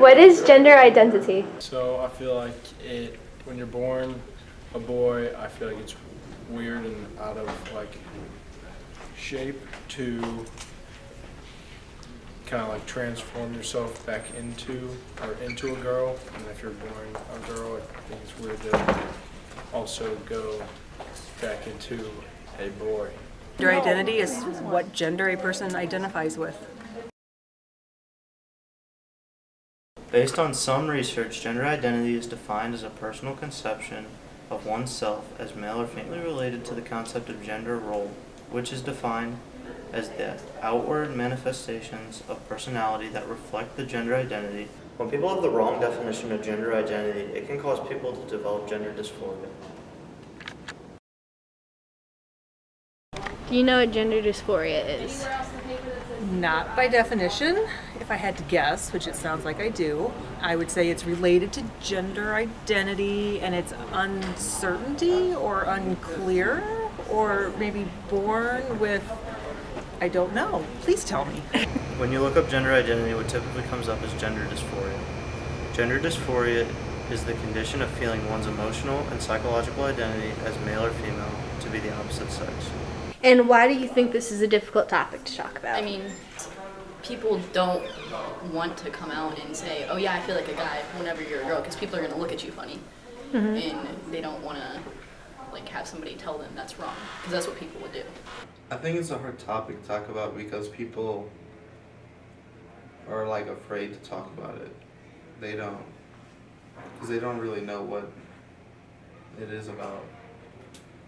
What is gender identity? So I feel like when you're born a boy, I feel like it's weird and out of like shape to kind of like transform yourself back into a girl. And if you're born a girl, I think it's weird to also go back into a boy. Gender identity is what gender a person identifies with. Based on some research, gender identity is defined as a personal conception of oneself as male or female related to the concept of gender role, which is defined as the outward manifestations of personality that reflect the gender identity. When people have the wrong definition of gender identity, it can cause people to develop gender dysphoria. Do you know what gender dysphoria is? Not by definition. If I had to guess, which it sounds like I do, I would say it's related to gender identity and its uncertainty or unclear, or maybe born with, I don't know. Please tell me. When you look up gender identity, what typically comes up is gender dysphoria. Gender dysphoria is the condition of feeling one's emotional and psychological identity as male or female to be the opposite sex. And why do you think this is a difficult topic to talk about? I mean, people don't want to come out and say, oh yeah, I feel like a guy whenever you're a girl, because people are going to look at you funny. And they don't want to like have somebody tell them that's wrong, because that's what people would do. I think it's a hard topic to talk about because people are like afraid to talk about it. Because they don't really know what it is about.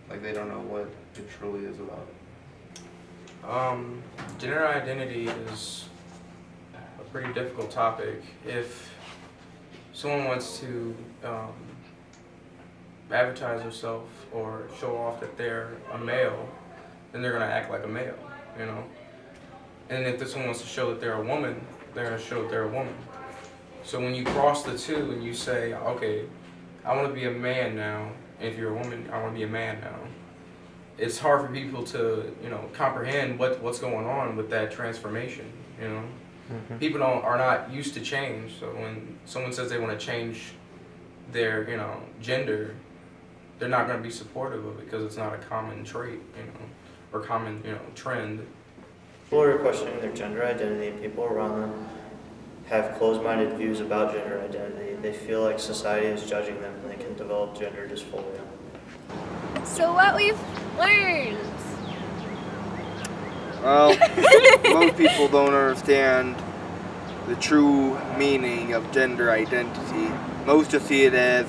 Like they don't know what it truly is about. Gender identity is a pretty difficult topic. If someone wants to advertise themselves or show off that they're a male, then they're gonna act like a male, you know? And if someone wants to show that they're a woman, they're gonna show that they're a woman. So when you cross the two and you say, okay, I wanna be a man now, and if you're a woman, I wanna be a man now. It's hard for people to, comprehend what's going on with that transformation, you know? People are not used to change, so when someone says they want to change their, gender, they're not going to be supportive of it because it's not a common trait, or common, trend. People are questioning their gender identity, and people around them have closed-minded views about gender identity. They feel like society is judging them, and they can develop gender dysphoria. So what we've learned. Well, most people don't understand the true meaning of gender identity. Most just see it as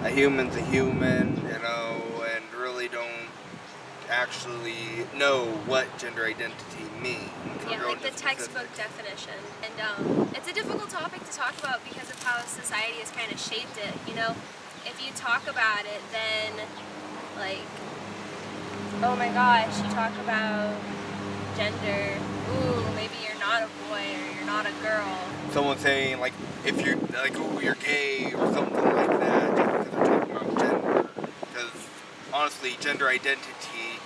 a human's a human, and really don't actually know what gender identity means. Yeah, like the textbook definition. And it's a difficult topic to talk about because of how society has kind of shaped it, If you talk about it, then like, oh my gosh, you talk about gender, ooh, maybe you're not a boy or you're not a girl. Someone saying, like, if you're, like, oh, you're gay or something like that, just because they're talking about gender. Because, honestly, gender identity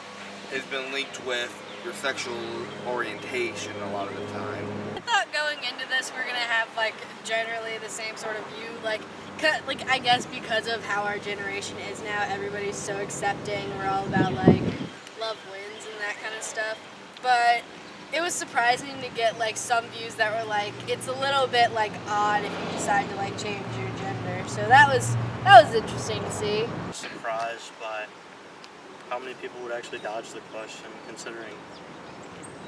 has been linked with your sexual orientation a lot of the time. I thought going into this we're going to have, like, generally the same sort of view, like, I guess because of how our generation is now, everybody's so accepting. We're all about, like, love wins and that kind of stuff. But it was surprising to get, like, some views that were, like, it's a little bit, like, odd if you decide to, like, change your gender. So that was interesting to see. Surprised by how many people would actually dodge the question, considering,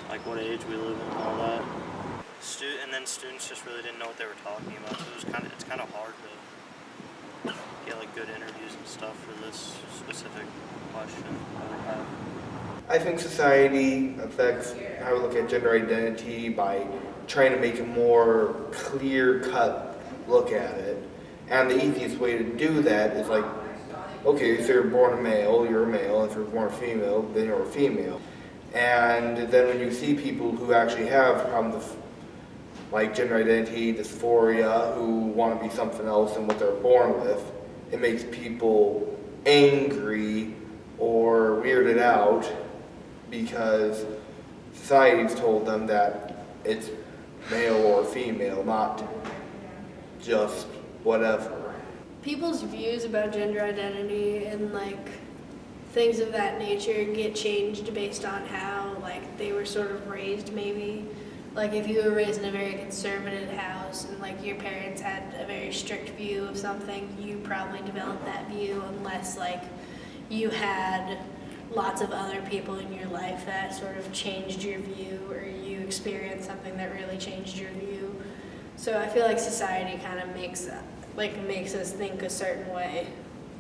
like, what age we live in and all that. And then students just really didn't know what they were talking about, so it's kind of hard to get like good interviews and stuff for this specific question that we have. I think society affects how we look at gender identity by trying to make a more clear-cut look at it. And the easiest way to do that is like, okay, if you're born a male, you're a male. If you're born a female, then you're a female. And then when you see people who actually have problems with like gender identity, dysphoria, who want to be something else than what they're born with, it makes people angry or weirded out because society's told them that it's male or female, not just whatever. People's views about gender identity and like things of that nature get changed based on how like they were sort of raised maybe. Like if you were raised in a very conservative house and like your parents had a very strict view of something, you probably developed that view unless like you had lots of other people in your life that sort of changed your view or you experienced something that really changed your view. So I feel like society kind of makes us think a certain way.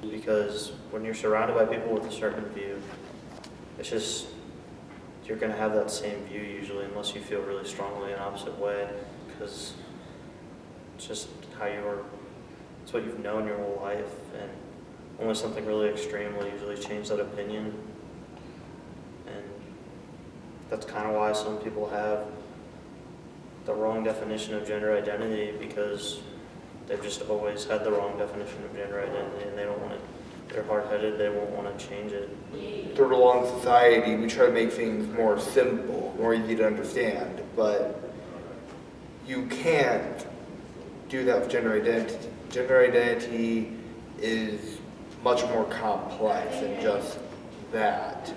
Because when you're surrounded by people with a certain view, it's just, you're going to have that same view usually, unless you feel really strongly an opposite way, because it's just how you are, it's what you've known your whole life, and only something really extreme will usually change that opinion. And that's kind of why some people have the wrong definition of gender identity, because they've just always had the wrong definition of gender identity, and they don't want it. They're hard-headed. They won't want to change it. Third along society, we try to make things more simple, more easy to understand, but you can't do that with gender identity. Gender identity is much more complex than just that.